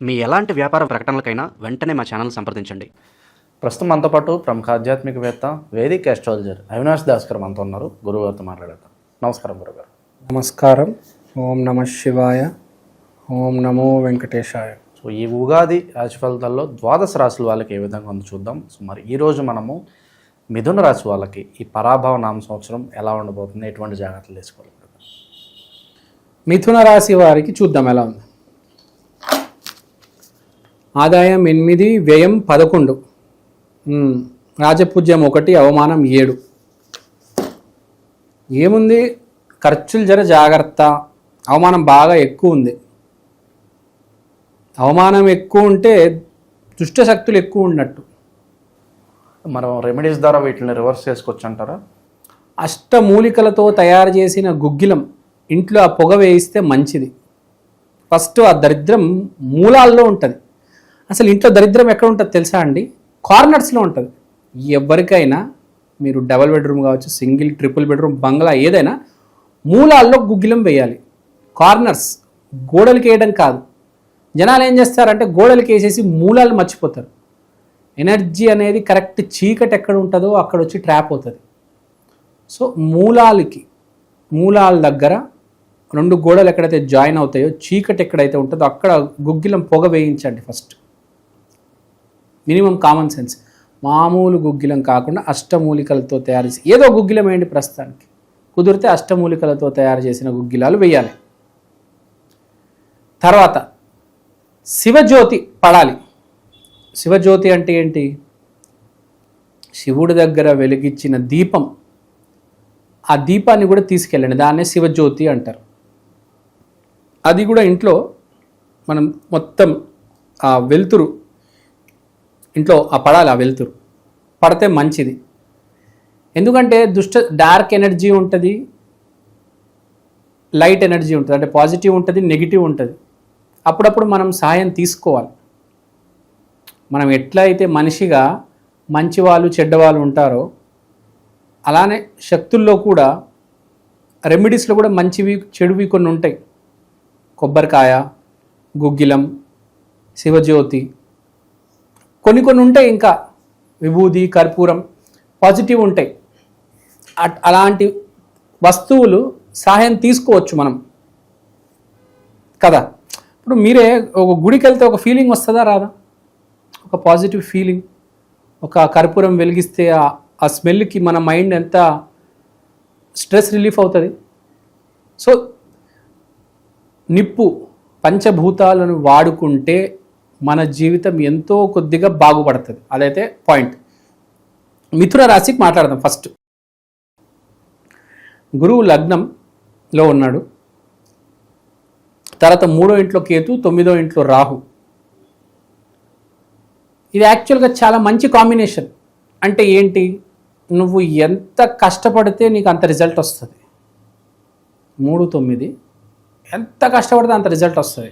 మీ ఎలాంటి వ్యాపార ప్రకటనలకైనా వెంటనే మా ఛానల్ సంప్రదించండి. ప్రస్తుతం మనతో పాటు ప్రముఖ ఆధ్యాత్మికవేత్త వేదిక్ ఆస్ట్రాలజర్ అవినాష్ దాస్ గారు మనతో ఉన్నారు. గురువుగారితో మాట్లాడతాం. నమస్కారం గురుగారు. నమస్కారం. ఓం నమ శివాయ. ఓం నమో వెంకటేశాయ. సో ఈ ఉగాది రాశి ఫలితాల్లో ద్వాదశ రాశుల వాళ్ళకి ఏ విధంగా ఉందో చూద్దాం. సో మరి ఈరోజు మనము మిథున రాశి వాళ్ళకి ఈ పరాభవ నామ సంవత్సరం ఎలా ఉండబోతుంది, ఎటువంటి జాగ్రత్తలు తీసుకోవాలి? మిథున రాశి వారికి చూద్దాం ఎలా ఉంది. ఆదాయం 8, వ్యయం 11, రాజపూజ్యం 1, అవమానం 7. ఏముంది, ఖర్చులు జర జాగ్రత్త. అవమానం బాగా ఎక్కువ ఉంది. అవమానం ఎక్కువ ఉంటే దుష్ట శక్తులు ఎక్కువ ఉన్నట్టు. మనం రెమెడీస్ ద్వారా వీటిని రివర్స్ చేసుకోవచ్చు అంటారా? అష్టమూలికలతో తయారు చేసిన గుగ్గిలం ఇంట్లో ఆ పొగ వేయిస్తే మంచిది. ఫస్ట్ ఆ దరిద్రం మూలాల్లో ఉంటుంది. అసలు ఇంట్లో దరిద్రం ఎక్కడ ఉంటుంది తెలుసా అండి? కార్నర్స్లో ఉంటుంది. ఎవరికైనా మీరు డబల్ బెడ్రూమ్ కావచ్చు, సింగిల్, ట్రిపుల్ బెడ్రూమ్, బంగ్లా ఏదైనా మూలాల్లో గుగ్గిలం వేయాలి. కార్నర్స్, గోడలకి వేయడం కాదు. జనాలు ఏం చేస్తారంటే గోడలకి వేసేసి మూలాలు మర్చిపోతారు. ఎనర్జీ అనేది కరెక్ట్ చీకటి ఎక్కడ ఉంటుందో అక్కడ వచ్చి ట్రాప్ అవుతుంది. సో మూలాల దగ్గర 2 గోడలు ఎక్కడైతే జాయిన్ అవుతాయో, చీకటి ఎక్కడైతే ఉంటుందో అక్కడ గుగ్గిలం పొగ వేయించండి ఫస్ట్. Minimum common sense. మామూలు గుగ్గిలం కాకుండా అష్టమూలికలతో తయారు చేసి ఏదో గుగ్గిలం వేయండి ప్రస్తుతానికి. కుదిరితే అష్టమూలికలతో తయారు చేసిన గుగ్గిలాలు వేయాలి. తర్వాత శివజ్యోతి పడాలి. శివజ్యోతి అంటే ఏంటి? శివుడి దగ్గర వెలిగించిన దీపం. ఆ దీపాన్ని కూడా తీసుకెళ్ళండి. దాన్నే శివజ్యోతి అంటారు. అది కూడా ఇంట్లో మనం మొత్తం ఆ వెలుతురు ఇంట్లో పడాలి. ఆ వెలుతురు పడితే మంచిది. ఎందుకంటే డార్క్ ఎనర్జీ ఉంటుంది, లైట్ ఎనర్జీ ఉంటుంది. అంటే పాజిటివ్ ఉంటుంది, నెగిటివ్ ఉంటుంది. అప్పుడప్పుడు మనం సహాయం తీసుకోవాలి. మనం ఎట్లయితే మనిషిగా మంచివాళ్ళు చెడ్డవాళ్ళు ఉంటారో అలానే శక్తుల్లో కూడా, రెమెడీస్లో కూడా మంచివి చెడువి కొన్ని ఉంటాయి. కొబ్బరికాయ, గుగ్గిలం, శివజ్యోతి, కొన్ని ఉంటాయి. ఇంకా విభూది, కర్పూరం పాజిటివ్ ఉంటాయి. అలాంటి వస్తువులు సహాయం తీసుకోవచ్చు మనం కదా. ఇప్పుడు మీరే ఒక గుడికి వెళ్తే ఒక ఫీలింగ్ వస్తుందా రాదా? ఒక పాజిటివ్ ఫీలింగ్. ఒక కర్పూరం వెలిగిస్తే ఆ స్మెల్కి మన మైండ్ ఎంత స్ట్రెస్ రిలీఫ్ అవుతుంది. సో నిప్పు, పంచభూతాలను వాడుకుంటే మన జీవితం ఎంతో కొద్దిగా బాగుపడుతుంది. అదైతే పాయింట్. మిథున రాశికి మాట్లాడదాం ఫస్ట్. గురువు లగ్నంలో ఉన్నాడు. తర్వాత 3వ ఇంట్లో కేతు, 9వ ఇంట్లో రాహు. ఇది యాక్చువల్గా చాలా మంచి కాంబినేషన్. అంటే ఏంటి? నువ్వు ఎంత కష్టపడితే నీకు అంత రిజల్ట్ వస్తుంది. 3, 9 ఎంత కష్టపడితే అంత రిజల్ట్ వస్తుంది.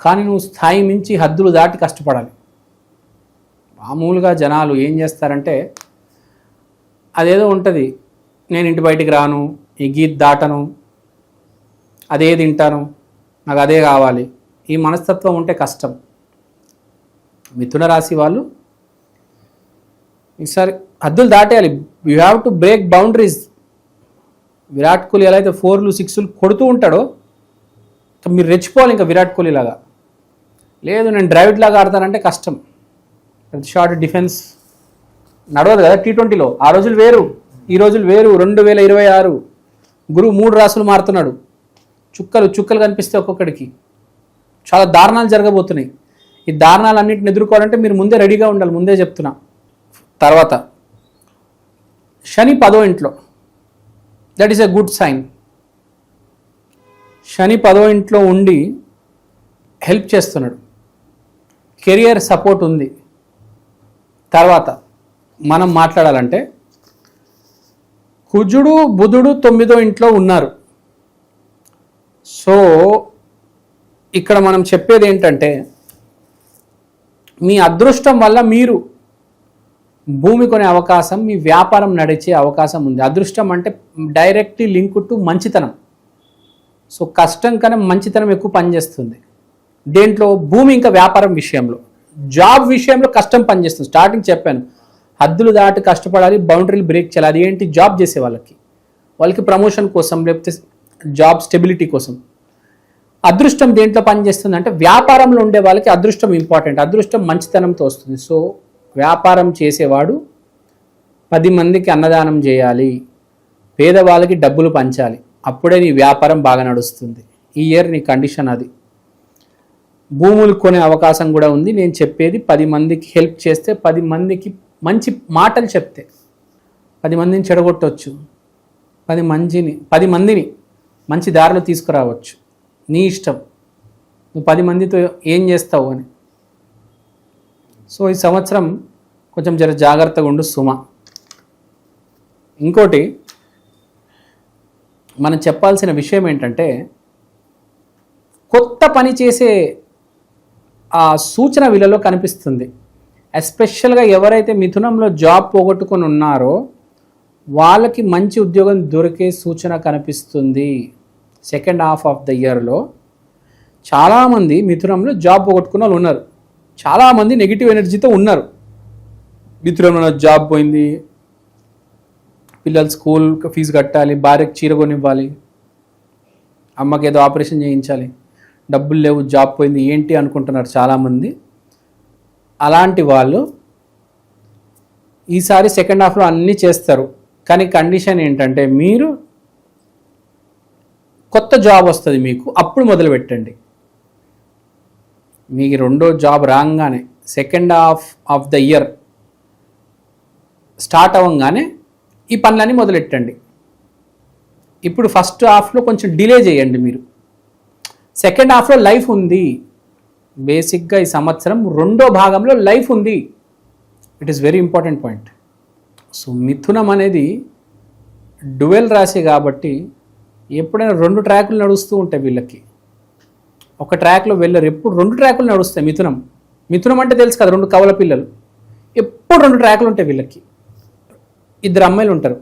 కానీ నువ్వు స్థాయి మించి హద్దులు దాటి కష్టపడాలి. మామూలుగా జనాలు ఏం చేస్తారంటే అదేదో ఉంటుంది, నేను ఇంటి బయటికి రాను, ఈ గీత దాటను, అదే తింటాను, నాకు అదే కావాలి. ఈ మనస్తత్వం ఉంటే కష్టం. మిథున రాశి వాళ్ళు ఈసారి హద్దులు దాటేయాలి. You have to break boundaries. Virat Kohli ఎలా అయితే 4లు 6లు కొడుతూ ఉంటాడో మీరు రెచ్చిపోవాలి. ఇంకా విరాట్ కోహ్లీ లాగా లేదు, నేను డ్రైవిడ్ లాగా ఆడతానంటే కష్టం. షార్ట్ డిఫెన్స్ నడవదు కదా T20లో. ఆ రోజులు వేరు, ఈ రోజులు వేరు. 2026 గురువు 3 రాసులు మారుతున్నాడు. చుక్కలు కనిపిస్తే ఒక్కొక్కడికి చాలా దారుణాలు జరగబోతున్నాయి. ఈ దారుణాలన్నింటిని ఎదుర్కోవాలంటే మీరు ముందే రెడీగా ఉండాలి. ముందే చెప్తున్నా. తర్వాత శని 10వ ఇంట్లో. That is a good sign. శని 10వ ఇంట్లో ఉండి హెల్ప్ చేస్తున్నాడు. కెరియర్ సపోర్ట్ ఉంది. తర్వాత మనం మాట్లాడాలంటే కుజుడు, బుధుడు 9వ ఇంట్లో ఉన్నారు. సో ఇక్కడ మనం చెప్పేది ఏంటంటే మీ అదృష్టం వల్ల మీరు భూమి కొనే అవకాశం, మీ వ్యాపారం నడిచే అవకాశం ఉంది. అదృష్టం అంటే డైరెక్ట్లీ లింక్ టు మంచితనం. సో కష్టం కన్నా మంచితనం ఎక్కువ పనిచేస్తుంది. దేంట్లో? భూమి ఇంకా వ్యాపారం విషయంలో. జాబ్ విషయంలో కష్టం పనిచేస్తుంది. స్టార్టింగ్ చెప్పాను, హద్దులు దాటి కష్టపడాలి, బౌండరీలు బ్రేక్ చేయాలి. అది ఏంటి? జాబ్ చేసే వాళ్ళకి ప్రమోషన్ కోసం, లేకపోతే జాబ్ స్టెబిలిటీ కోసం. అదృష్టం దేంట్లో పనిచేస్తుంది అంటే వ్యాపారంలో ఉండే వాళ్ళకి అదృష్టం ఇంపార్టెంట్. అదృష్టం మంచితనంతో వస్తుంది. సో వ్యాపారం చేసేవాడు 10 మందికి అన్నదానం చేయాలి, పేదవాళ్ళకి డబ్బులు పంచాలి, అప్పుడే నీ వ్యాపారం బాగా నడుస్తుంది. ఈ ఇయర్ నీ కండిషన్ అది. భూములు కొనే అవకాశం కూడా ఉంది. నేను చెప్పేది 10 మందికి హెల్ప్ చేస్తే, 10 మందికి మంచి మాటలు చెప్తే 10 మందిని చెడగొట్టవచ్చు, 10 మందిని మంచి దారిలో తీసుకురావచ్చు. నీ ఇష్టం, నువ్వు 10 మందితో ఏం చేస్తావు అని. సో ఈ సంవత్సరం కొంచెం జర జాగ్రత్తగా ఉండు సుమ. ఇంకోటి మనం చెప్పాల్సిన విషయం ఏంటంటే, కొత్త పని చేసే ఆ సూచన వీళ్ళలో కనిపిస్తుంది. ఎస్పెషల్గా ఎవరైతే మిథునంలో జాబ్ పోగొట్టుకొని ఉన్నారో వాళ్ళకి మంచి ఉద్యోగం దొరికే సూచన కనిపిస్తుంది. సెకండ్ హాఫ్ ఆఫ్ ద ఇయర్లో చాలామంది మిథునంలో జాబ్ పోగొట్టుకున్న వాళ్ళు ఉన్నారు. చాలామంది నెగిటివ్ ఎనర్జీతో ఉన్నారు. మిథునంలో జాబ్ పోయింది, పిల్లలు స్కూల్ ఫీజు కట్టాలి, భార్యకి చీర కొనివ్వాలి, అమ్మకి ఏదో ఆపరేషన్ చేయించాలి, డబ్బులు లేవు, జాబ్ పోయింది, ఏంటి అనుకుంటున్నారు చాలామంది. అలాంటి వాళ్ళు ఈసారి సెకండ్ హాఫ్లో అన్నీ చేస్తారు. కానీ కండిషన్ ఏంటంటే, మీరు కొత్త జాబ్ వస్తుంది మీకు, అప్పుడు మొదలు పెట్టండి. మీకు రెండో జాబ్ రాగానే second half of the year start అవ్వగానే ఈ పనులన్నీ మొదలెట్టండి. ఇప్పుడు ఫస్ట్ హాఫ్లో కొంచెం డిలే చేయండి. మీరు సెకండ్ హాఫ్లో లైఫ్ ఉంది. బేసిక్గా ఈ సంవత్సరం రెండో భాగంలో లైఫ్ ఉంది. It is very important point. So మిథునం అనేది డ్యువెల్ రాశి కాబట్టి ఎప్పుడైనా 2 ట్రాకులు నడుస్తూ ఉంటాయి వీళ్ళకి. ఒక ట్రాక్లో వెళ్ళరు, ఎప్పుడు 2 ట్రాకులు నడుస్తాయి. మిథునం అంటే తెలుసు కదా, 2 కవల పిల్లలు. ఎప్పుడు 2 ట్రాకులు ఉంటాయి వీళ్ళకి. 2 అమ్మాయిలు ఉంటారు.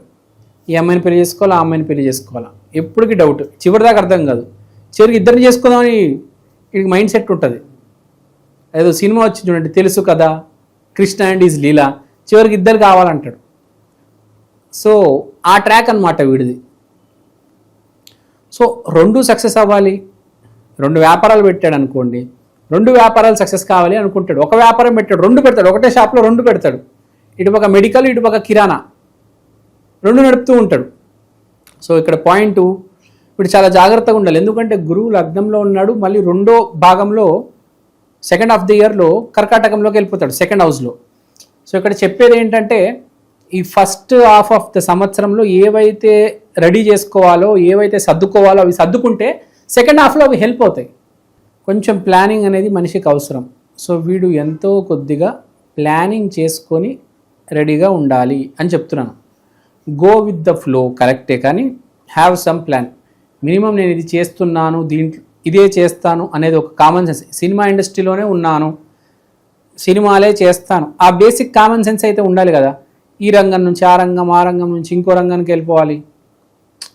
ఈ అమ్మాయిని పెళ్లి చేసుకోవాలా, ఆ అమ్మాయిని పెళ్లి చేసుకోవాలా, ఎప్పటికీ డౌట్. చివరిదాకా అర్థం కాదు. చివరికి ఇద్దరిని చేసుకుందామని వీడికి మైండ్ సెట్ ఉంటుంది. ఏదో సినిమా వచ్చి చూడండి, తెలుసు కదా, కృష్ణ అండ్ ఈజ్ లీలా, చివరికి ఇద్దరు కావాలంటాడు. సో ఆ ట్రాక్ అన్నమాట వీడిది. సో 2 సక్సెస్ అవ్వాలి. 2 వ్యాపారాలు పెట్టాడు అనుకోండి, 2 వ్యాపారాలు సక్సెస్ కావాలి అనుకుంటాడు. ఒక వ్యాపారం పెట్టాడు, 2 పెడతాడు. ఒకటే షాప్లో 2 పెడతాడు. ఇటుపక్క మెడికల్, ఇటుపక్క కిరాణా, 2 నడుపుతూ ఉంటాడు. సో ఇక్కడ పాయింట్, ఇప్పుడు చాలా జాగ్రత్తగా ఉండాలి. ఎందుకంటే గురువు లగ్నంలో ఉన్నాడు, మళ్ళీ రెండో భాగంలో సెకండ్ హాఫ్ ద ఇయర్లో కర్కాటకంలోకి వెళ్ళిపోతాడు, సెకండ్ హౌస్లో. సో ఇక్కడ చెప్పేది ఏంటంటే, ఈ ఫస్ట్ హాఫ్ ఆఫ్ ద సంవత్సరంలో ఏవైతే రెడీ చేసుకోవాలో, ఏవైతే సర్దుకోవాలో అవి సర్దుకుంటే సెకండ్ హాఫ్లో అవి హెల్ప్ అవుతాయి. కొంచెం ప్లానింగ్ అనేది మనిషికి అవసరం. సో వీడు ఎంతో కొద్దిగా ప్లానింగ్ చేసుకొని రెడీగా ఉండాలి అని చెప్తున్నాను. గో విత్ ద ఫ్లో కరెక్టే, కానీ హ్యావ్ సమ్ ప్లాన్. మినిమం నేను ఇది చేస్తున్నాను, దీంట్లో ఇదే చేస్తాను అనేది ఒక కామన్ సెన్స్. సినిమా ఇండస్ట్రీలోనే ఉన్నాను, సినిమాలే చేస్తాను, ఆ బేసిక్ కామన్ సెన్స్ అయితే ఉండాలి కదా. ఈ రంగం నుంచి ఆ రంగం, ఆ రంగం నుంచి ఇంకో రంగానికి వెళ్ళిపోవాలి,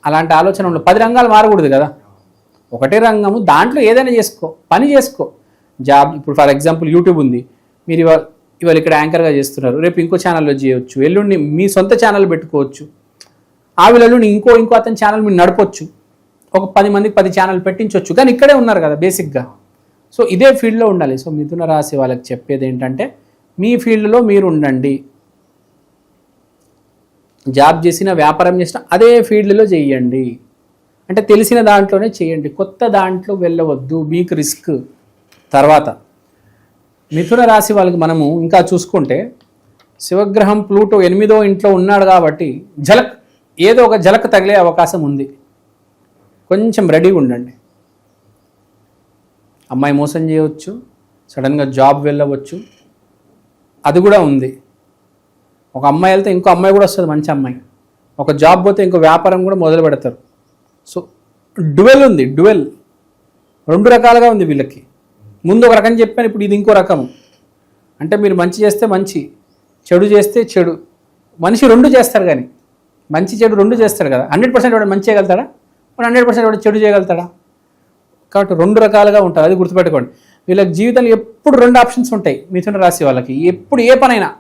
అలాంటి ఆలోచన ఉండదు. 10 రంగాలు మారకూడదు కదా. ఒకటే రంగము, దాంట్లో ఏదైనా చేసుకో, పని చేసుకో. జాబ్, ఇప్పుడు ఫర్ ఎగ్జాంపుల్ యూట్యూబ్ ఉంది, మీరు ఇవాళ ఇక్కడ యాంకర్గా చేస్తున్నారు, రేపు ఇంకో ఛానల్లో చేయవచ్చు, ఎల్లుండి మీ సొంత ఛానల్ పెట్టుకోవచ్చు, ఆ వీళ్ళని ఇంకో అతని ఛానల్ మీరు నడపొచ్చు, ఒక 10 మందికి 10 ఛానల్ పెట్టించవచ్చు. కానీ ఇక్కడే ఉన్నారు కదా బేసిక్గా. సో ఇదే ఫీల్డ్లో ఉండాలి. సో మిథున రాశి వాళ్ళకి చెప్పేది ఏంటంటే, మీ ఫీల్డ్లో మీరు ఉండండి. జాబ్ చేసిన, వ్యాపారం చేసిన అదే ఫీల్డ్లో చేయండి. అంటే తెలిసిన దాంట్లోనే చేయండి, కొత్త దాంట్లో వెళ్ళవద్దు, మీకు రిస్క్. తర్వాత మిథున రాశి వాళ్ళకి మనము ఇంకా చూసుకుంటే, శివగ్రహం ప్లూటో 8వ ఇంట్లో ఉన్నాడు కాబట్టి ఏదో ఒక జలక్ తగిలే అవకాశం ఉంది. కొంచెం రెడీగా ఉండండి. అమ్మాయి మోసం చేయవచ్చు, సడన్గా జాబ్ వెళ్ళవచ్చు, అది కూడా ఉంది. ఒక అమ్మాయి వెళ్తే ఇంకో అమ్మాయి కూడా వస్తుంది, మంచి అమ్మాయి. ఒక జాబ్ పోతే ఇంకో వ్యాపారం కూడా మొదలు పెడతారు. సో డ్యువెల్ ఉంది, డ్యువెల్ 2 రకాలుగా ఉంది వీళ్ళకి. ముందు ఒక రకం చెప్పాను, ఇప్పుడు ఇది ఇంకో రకము. అంటే మీరు మంచి చేస్తే మంచి, చెడు చేస్తే చెడు. మనిషి 2 చేస్తారు, కానీ మంచి చెడు 2 చేస్తాడు కదా. 100% వాడు మంచి చేయగలుగుతాడా, 100% వాడు చెడు చేయగలుగుతాడా? కాబట్టి 2 రకాలుగా ఉంటారు, అది గుర్తుపెట్టుకోండి. వీళ్ళకి జీవితంలో ఎప్పుడు 2 ఆప్షన్స్ ఉంటాయి మిథున రాశి వాళ్ళకి, ఎప్పుడు ఏ పనైనా.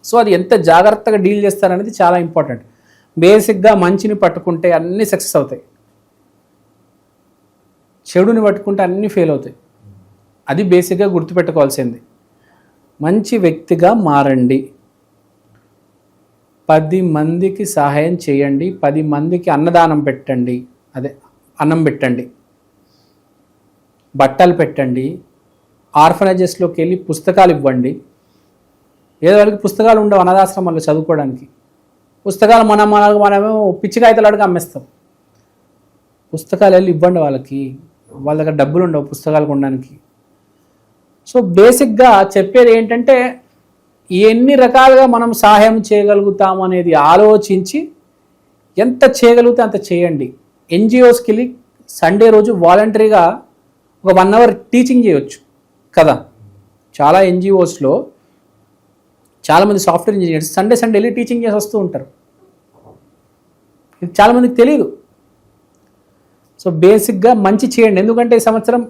సో అది ఎంత జాగ్రత్తగా డీల్ చేస్తారనేది చాలా ఇంపార్టెంట్. బేసిక్గా మంచిని పట్టుకుంటే అన్నీ సక్సెస్ అవుతాయి, చెడుని పట్టుకుంటే అన్నీ ఫెయిల్ అవుతాయి. అది బేసిక్గా గుర్తుపెట్టుకోవాల్సింది. మంచి వ్యక్తిగా మారండి, 10 మందికి సహాయం చేయండి, 10 మందికి అన్నదానం పెట్టండి, అదే అన్నం పెట్టండి, బట్టలు పెట్టండి, ఆర్ఫనైజెస్లోకి వెళ్ళి పుస్తకాలు ఇవ్వండి. ఏదో వాళ్ళకి పుస్తకాలు ఉండవు అనాథాశ్రమాల్లో చదువుకోవడానికి, పుస్తకాలు మనమేమో పిచ్చికాయతలాడుగా అమ్మేస్తాం. పుస్తకాలు వెళ్ళి ఇవ్వండి వాళ్ళకి, వాళ్ళ దగ్గర డబ్బులు ఉండవు పుస్తకాలు కొనడానికి. సో బేసిక్గా చెప్పేది ఏంటంటే ఎన్ని రకాలుగా మనం సహాయం చేయగలుగుతాం అనేది ఆలోచించి ఎంత చేయగలిగితే అంత చేయండి. ఎన్జిఓస్కి వెళ్ళి సండే రోజు వాలంటరీగా ఒక 1 అవర్ టీచింగ్ చేయవచ్చు కదా. చాలా ఎన్జిఓస్లో చాలామంది సాఫ్ట్వేర్ ఇంజనీర్స్ సండే వెళ్ళి టీచింగ్ చేసి వస్తూ ఉంటారు. ఇది చాలామందికి తెలియదు. సో బేసిక్గా మంచి చేయండి, ఎందుకంటే ఈ సంవత్సరం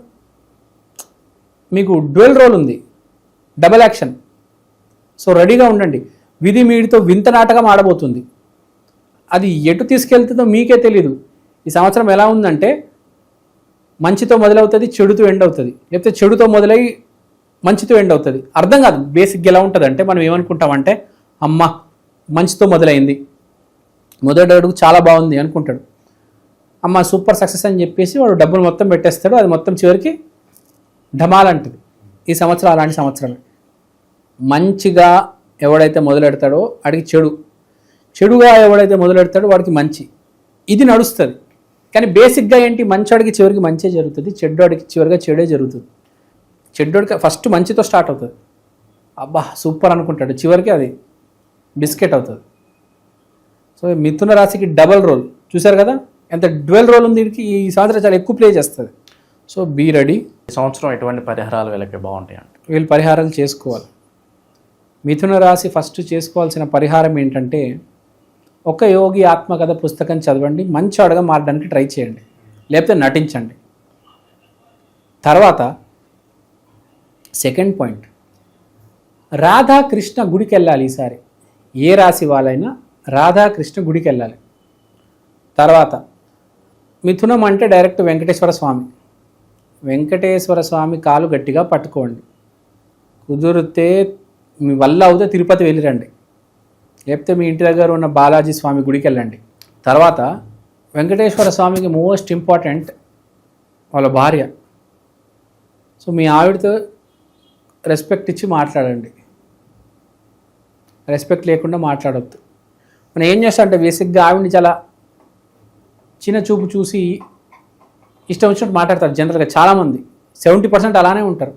మీకు డ్యూయల్ రోల్ ఉంది, డబల్ యాక్షన్. సో రెడీగా ఉండండి. విధి మీడితో వింత నాటకం ఆడబోతుంది, అది ఎటు తీసుకెళ్తుందో మీకే తెలీదు. ఈ సంవత్సరం ఎలా ఉందంటే మంచితో మొదలవుతుంది, చెడుతో ఎండ్ అవుతుంది, లేకపోతే చెడుతో మొదలై మంచితో ఎండ్ అవుతుంది. అర్థం కాదు బేసిక్గా ఎలా ఉంటుంది అంటే, మనం ఏమనుకుంటామంటే అమ్మ మంచితో మొదలైంది, మొదటి అడుగు చాలా బాగుంది అనుకుంటాడు, అమ్మ సూపర్ సక్సెస్ అని చెప్పేసి వాడు డబ్బులు మొత్తం పెట్టేస్తాడు, అది మొత్తం చివరికి ఢమాలంటుంది. ఈ సంవత్సరం అలాంటి సంవత్సరమే. మంచిగా ఎవడైతే మొదలెడతాడో వాడికి చెడు, చెడుగా ఎవడైతే మొదలెడతాడో వాడికి మంచి, ఇది నడుస్తుంది. కానీ బేసిక్గా ఏంటి, మంచోడికి చివరికి మంచే జరుగుతుంది, చెడ్డోడికి చివరిగా చెడే జరుగుతుంది. చెడ్డోడికి ఫస్ట్ మంచితో స్టార్ట్ అవుతుంది, అబ్బా సూపర్ అనుకుంటాడు, చివరికి అది బిస్కెట్ అవుతుంది. సో మిథున రాశికి డబల్ రోల్ చూశారు కదా, ఎంత డ్యూయల్ రోల్ ఉంది వీడికి. ఈ సంవత్సరం చాలా ఎక్కువ ప్లే చేస్తుంది. So be ready. ఈ సంవత్సరం ఎటువంటి పరిహారాలు వీళ్ళకి బాగుంటాయి అంటే వీళ్ళు పరిహారాలు చేసుకోవాలి. మిథున రాశి ఫస్ట్ చేసుకోవాల్సిన పరిహారం ఏంటంటే, ఒక యోగి ఆత్మకథ పుస్తకం చదవండి, మంచోడుగా మారడానికి ట్రై చేయండి, లేకపోతే నటించండి. తర్వాత సెకండ్ పాయింట్, రాధాకృష్ణ గుడికి వెళ్ళాలి. ఈసారి ఏ రాశి వాళ్ళైనా రాధాకృష్ణ గుడికి వెళ్ళాలి. తర్వాత మిథునం అంటే డైరెక్ట్ వెంకటేశ్వర స్వామి, వెంకటేశ్వర స్వామి కాలు గట్టిగా పట్టుకోండి, కుదిరితే మీ వల్ల అవుతే తిరుపతి వెళ్ళిరండి, లేకపోతే మీ ఇంటి దగ్గర ఉన్న బాలాజీ స్వామి గుడికి వెళ్ళండి. తర్వాత వెంకటేశ్వర స్వామికి మోస్ట్ ఇంపార్టెంట్ వాళ్ళ భార్య. సో మీ ఆవిడతో రెస్పెక్ట్ ఇచ్చి మాట్లాడండి, రెస్పెక్ట్ లేకుండా మాట్లాడవద్దు. మనం ఏం చేస్తాం అంటే బేసిక్గా ఆవిడని చాలా చిన్న చూపు చూసి ఇష్టం వచ్చినట్టు మాట్లాడతారు. జనరల్గా చాలామంది 70% అలానే ఉంటారు,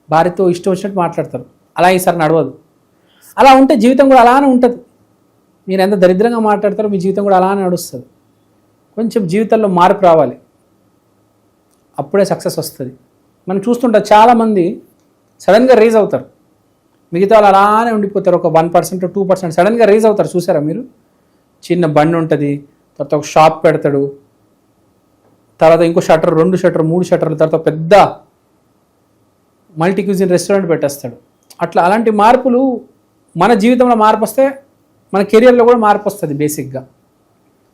భార్యతో ఇష్టం వచ్చినట్టు మాట్లాడతారు. అలా ఈసారి నడవదు. అలా ఉంటే జీవితం కూడా అలానే ఉంటుంది. మీరు ఎంత దరిద్రంగా మాట్లాడతారో మీ జీవితం కూడా అలానే నడుస్తుంది. కొంచెం జీవితంలో మార్పు రావాలి, అప్పుడే సక్సెస్ వస్తుంది. మనం చూస్తుంటాం చాలామంది సడన్గా రేజ్ అవుతారు, మిగతా వాళ్ళు అలానే ఉండిపోతారు. ఒక 1% 2% సడన్గా రేజ్ అవుతారు. చూసారా మీరు? చిన్న బండి ఉంటుంది, తర్వాత ఒక షాప్ పెడతాడు, తర్వాత ఇంకో షట్టర్, 2 షట్టర్, 3 షట్టర్ల, తర్వాత పెద్ద మల్టీ క్యూజిన్ రెస్టారెంట్ పెట్టేస్తాడు. అలాంటి మార్పులు మన జీవితంలో మార్పు వస్తే మన కెరియర్లో కూడా మార్పు వస్తుంది బేసిక్గా.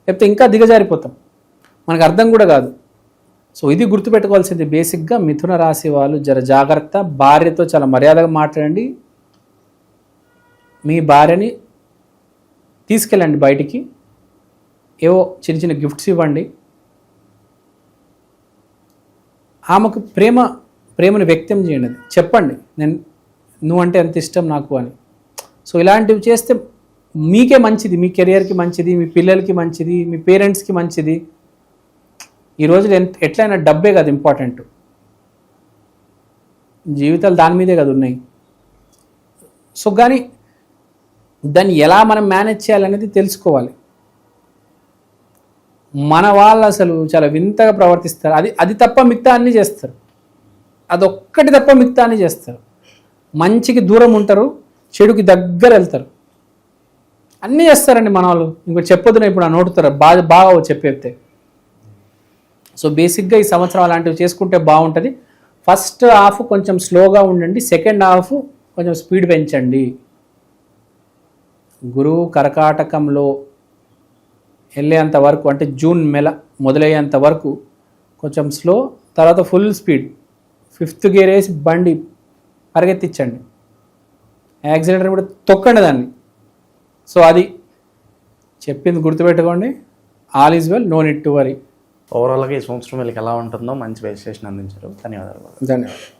లేకపోతే ఇంకా దిగజారిపోతాం, మనకు అర్థం కూడా కాదు. సో ఇది గుర్తుపెట్టుకోవాల్సింది. బేసిక్గా మిథున రాశి వాళ్ళు జర జాగ్రత్త, భార్యతో చాలా మర్యాదగా మాట్లాడండి. మీ భార్యని తీసుకెళ్ళండి బయటికి, ఏవో చిన్న చిన్న గిఫ్ట్స్ ఇవ్వండి, ఆమెకు ప్రేమను వ్యక్తం చేయండి, చెప్పండి నువ్వంటే ఎంత ఇష్టం నాకు అని. సో ఇలాంటివి చేస్తే మీకే మంచిది, మీ కెరియర్కి మంచిది, మీ పిల్లలకి మంచిది, మీ పేరెంట్స్కి మంచిది. ఈ రోజులు ఎట్లయినా డబ్బే కదా ఇంపార్టెంట్, జీవితాలు దాని మీదే కదా ఉన్నాయి. సో కానీ దాన్ని ఎలా మనం మేనేజ్ చేయాలనేది తెలుసుకోవాలి. మన వాళ్ళు అసలు చాలా వింతగా ప్రవర్తిస్తారు. అది తప్ప మిగతా అన్నీ చేస్తారు, అదొక్కటి తప్ప మిగతా అన్నీ చేస్తారు. మంచికి దూరం ఉంటారు, చెడుకి దగ్గర వెళ్తారు, అన్నీ చేస్తారండి మన వాళ్ళు. ఇంకోటి చెప్పొద్దున ఇప్పుడు నోటుతారు బాగా చెప్పేస్తే. సో బేసిక్గా ఈ సంవత్సరం అలాంటివి చేసుకుంటే బాగుంటుంది. ఫస్ట్ హాఫ్ కొంచెం స్లోగా ఉండండి, సెకండ్ హాఫ్ కొంచెం స్పీడ్ పెంచండి. గురువు కర్కాటకంలో వెళ్ళేంత వరకు, అంటే జూన్ నెల మొదలయ్యేంత వరకు కొంచెం స్లో, తర్వాత ఫుల్ స్పీడ్ 5th గేర్ వేసి బండి పరిగెత్తించండి. యాక్సిడెంట్ కూడా తొక్కండి దాన్ని. సో అది చెప్పింది గుర్తుపెట్టుకోండి. All is well, no need to worry. ఓవరాల్గా ఈ సంవత్సరం వీళ్ళకి ఎలా ఉంటుందో మంచి విశ్లేషణ అందించారు. ధన్యవాదాలు. ధన్యవాదాలు.